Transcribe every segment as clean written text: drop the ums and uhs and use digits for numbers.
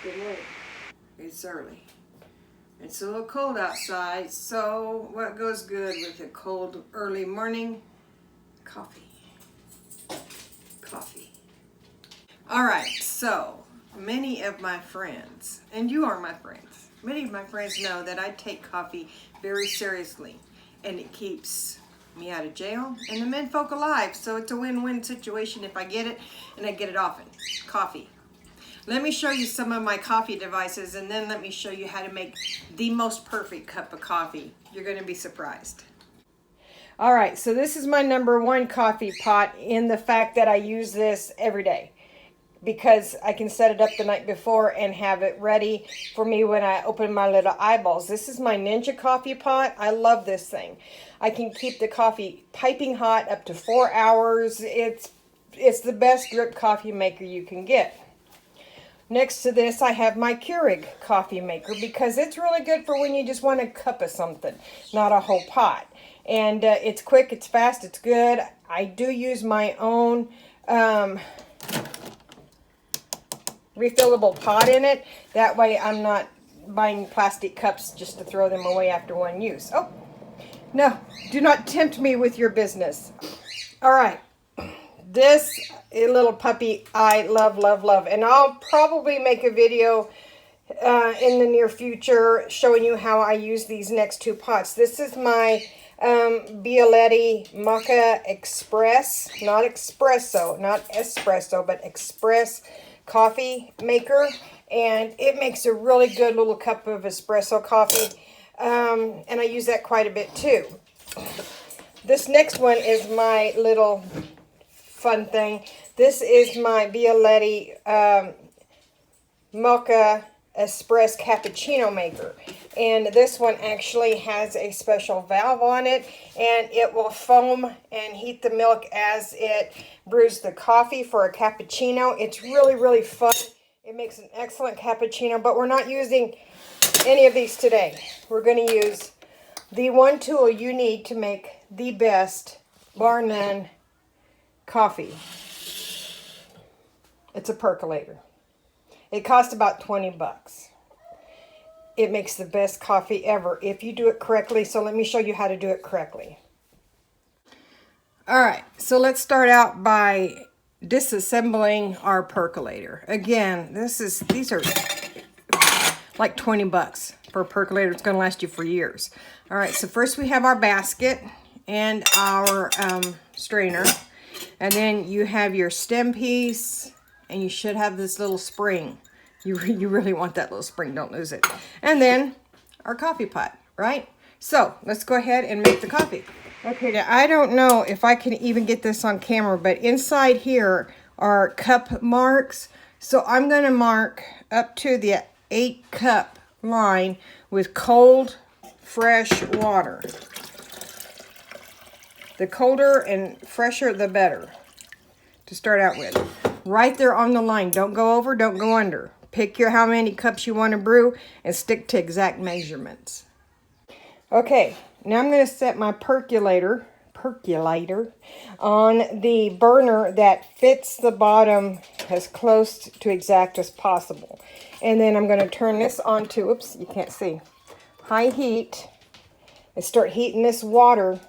Good morning. It's early. It's a little cold outside, so what goes good with a cold early morning? Coffee. Coffee. All right, so many of my friends, and you are my friends, many of my friends know that I take coffee very seriously, and it keeps me out of jail and the menfolk alive, so it's a win-win situation if I get it, and I get it often. Coffee. Let me show you some of my coffee devices, and then let me show you how to make the most perfect cup of coffee. You're going to be surprised. All right, so this is my #1 coffee pot in the fact that I use this every day because I can set it up the night before and have it ready for me when I open my little eyeballs. This is my Ninja coffee pot. I love this thing. I can keep the coffee piping hot up to 4 hours. It's the best drip coffee maker you can get. Next to this, I have my Keurig coffee maker because it's really good for when you just want a cup of something, not a whole pot. And it's quick, it's fast, it's good. I do use my own refillable pot in it. That way I'm not buying plastic cups just to throw them away after one use. Oh, no, do not tempt me with your business. All right. This little puppy I love, love, love. And I'll probably make a video in the near future showing you how I use these next two pots. This is my Bialetti Mocha Express, not espresso, but express coffee maker. And it makes a really good little cup of espresso coffee. And I use that quite a bit too. This next one is my little fun thing. This is my Bialetti Mocha Espresso Cappuccino maker. And this one actually has a special valve on it, and it will foam and heat the milk as it brews the coffee for a cappuccino. It's really, really fun. It makes an excellent cappuccino, but we're not using any of these today. We're going to use the one tool you need to make the best, bar none, coffee. It's a percolator. It costs about 20 bucks. It makes the best coffee ever if you do it correctly. So let me show you how to do it correctly. All right, so let's start out by disassembling our percolator. Again, these are like 20 bucks for a percolator. It's going to last you for years. All right, so first we have our basket and our strainer. And then you have your stem piece, and you should have this little spring. You really want that little spring, don't lose it. And then our coffee pot, right? So let's go ahead and make the coffee. Okay, now I don't know if I can even get this on camera, but inside here are cup marks. So I'm going to mark up to the 8-cup line with cold, fresh water. The colder and fresher, the better to start out with. Right there on the line. Don't go over, don't go under. Pick how many cups you want to brew and stick to exact measurements. Okay, now I'm going to set my percolator on the burner that fits the bottom as close to exact as possible. And then I'm going to turn this on to, oops, you can't see, high heat, and start heating this water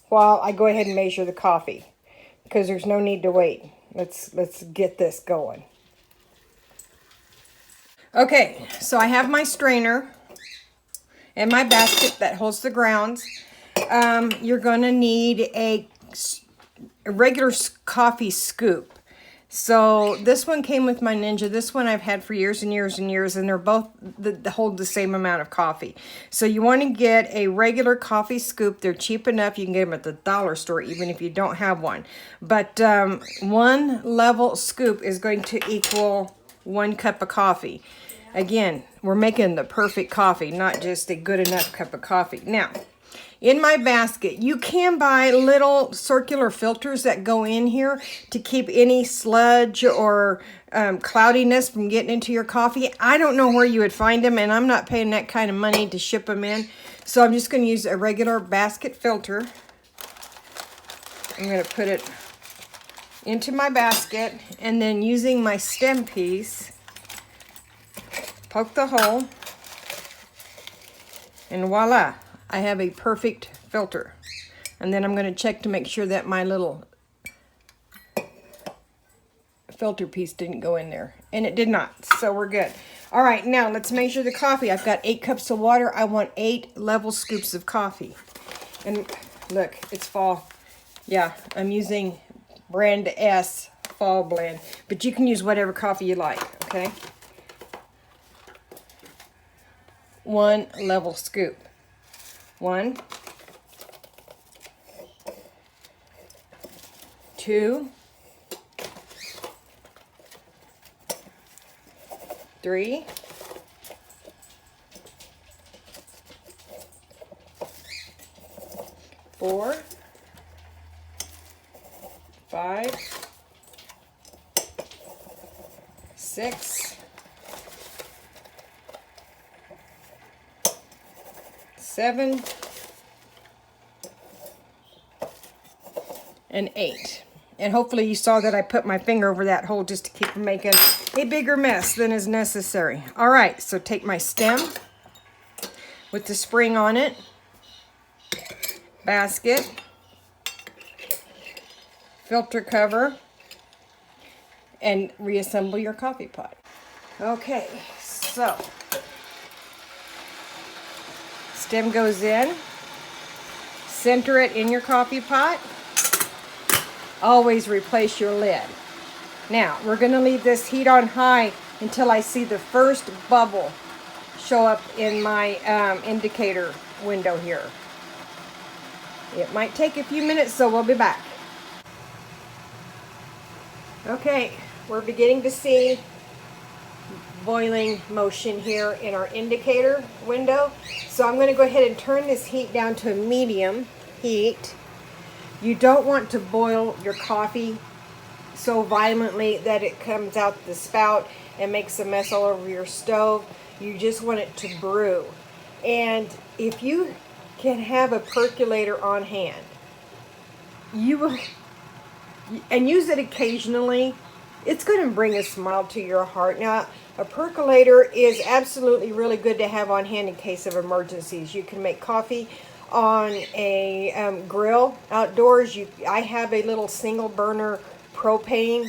while I go ahead and measure the coffee, because there's no need to wait. Let's get this going. Okay, so I have my strainer and my basket that holds the grounds. You're going to need a regular coffee scoop. So this one came with my Ninja. This one I've had for years and years and years, and they're both hold the same amount of coffee. So you want to get a regular coffee scoop. They're cheap enough. You can get them at the dollar store even if you don't have one. But one level scoop is going to equal 1 cup of coffee. Again, we're making the perfect coffee, not just a good enough cup of coffee. Now, in my basket, you can buy little circular filters that go in here to keep any sludge or cloudiness from getting into your coffee. I don't know where you would find them, and I'm not paying that kind of money to ship them in. So I'm just going to use a regular basket filter. I'm going to put it into my basket, and then using my stem piece, poke the hole, and voila, I have a perfect filter. And then I'm going to check to make sure that my little filter piece didn't go in there, and it did not, so we're good. All right, now let's measure the coffee. I've got 8 cups of water. I want 8 level scoops of coffee. And look, it's fall. Yeah, I'm using brand S fall blend, but you can use whatever coffee you like, okay? 1 level scoop. 1, 2, 3, 4, 5, 6, 7, and 8. And hopefully you saw that I put my finger over that hole just to keep from making a bigger mess than is necessary. All right, so take my stem with the spring on it, basket, filter cover, and reassemble your coffee pot. Okay, so stem goes in, center it in your coffee pot. Always replace your lid. Now, we're going to leave this heat on high until I see the first bubble show up in my indicator window here. It might take a few minutes, so we'll be back. Okay, we're beginning to see boiling motion here in our indicator window. So I'm going to go ahead and turn this heat down to a medium heat. You don't want to boil your coffee so violently that it comes out the spout and makes a mess all over your stove. You just want it to brew. And if you can have a percolator on hand, you will, and use it occasionally, it's going to bring a smile to your heart. Now, a percolator is absolutely really good to have on hand in case of emergencies. You can make coffee on a grill outdoors. I have a little single burner propane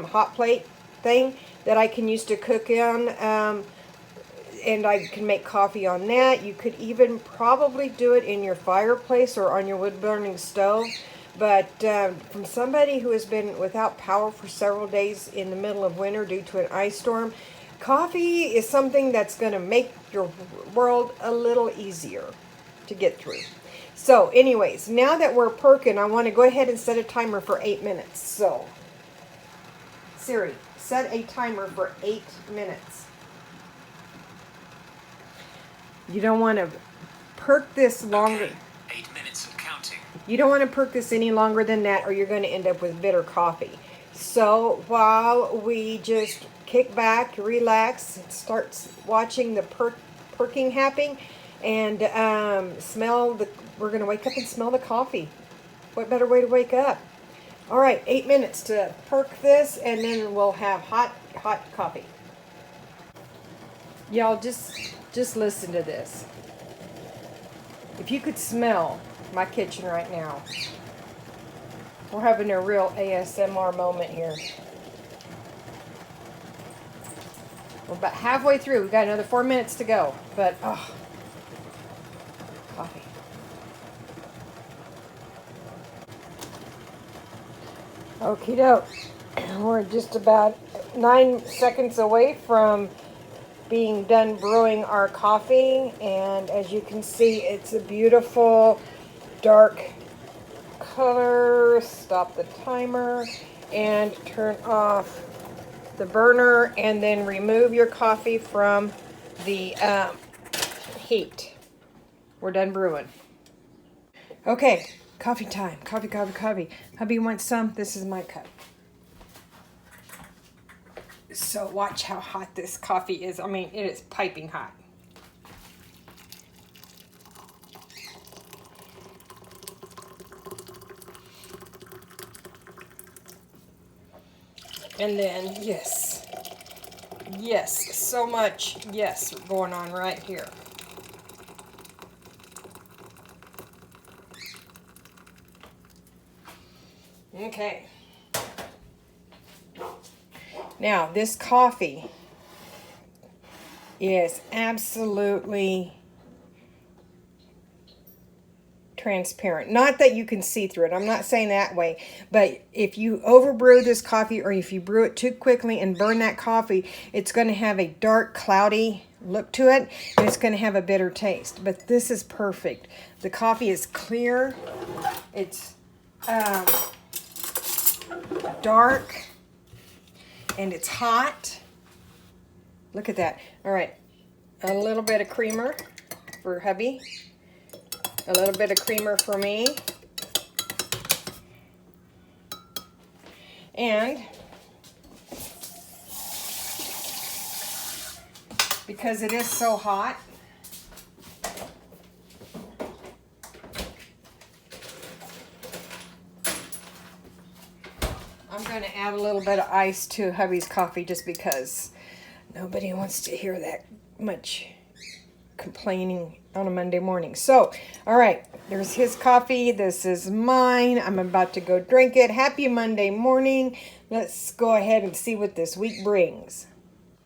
hot plate thing that I can use to cook on, and I can make coffee on that. You could even probably do it in your fireplace or on your wood burning stove. But from somebody who has been without power for several days in the middle of winter due to an ice storm, coffee is something that's going to make your world a little easier to get through. So anyways, now that we're perking, I want to go ahead and set a timer for 8 minutes. So Siri, set a timer for 8 minutes. You don't want to perk this longer. Okay, 8 minutes and counting. You don't want to perk this any longer than that, or you're going to end up with bitter coffee. So while we just kick back, relax, start watching the perking happening, and we're going to wake up and smell the coffee. What better way to wake up? All right, 8 minutes to perk this, and then we'll have hot coffee. Y'all, just listen to this. If you could smell my kitchen right now, we're having a real ASMR moment here. We're about halfway through. We've got another 4 minutes to go, but oh, coffee. Okie doke. We're just about 9 seconds away from being done brewing our coffee, and as you can see, it's a beautiful dark color. Stop the timer and turn off the burner, and then remove your coffee from the heat. We're done brewing. Okay, coffee time. Coffee. Hubby wants some. This is my cup. So watch how hot this coffee is. I mean, it is piping hot. And then, yes, Yes, so much yes going on right here. Okay. Now, this coffee is absolutely transparent. Not that you can see through it. I'm not saying that way. But if you overbrew this coffee or if you brew it too quickly and burn that coffee, it's going to have a dark, cloudy look to it. And it's going to have a bitter taste. But this is perfect. The coffee is clear. It's dark. And it's hot. Look at that. All right. A little bit of creamer for hubby. A little bit of creamer for me. And because it is so hot, I'm going to add a little bit of ice to hubby's coffee just because nobody wants to hear that much complaining on a Monday morning. So, all right, there's his coffee. This is mine. I'm about to go drink it. Happy Monday morning. Let's go ahead and see what this week brings.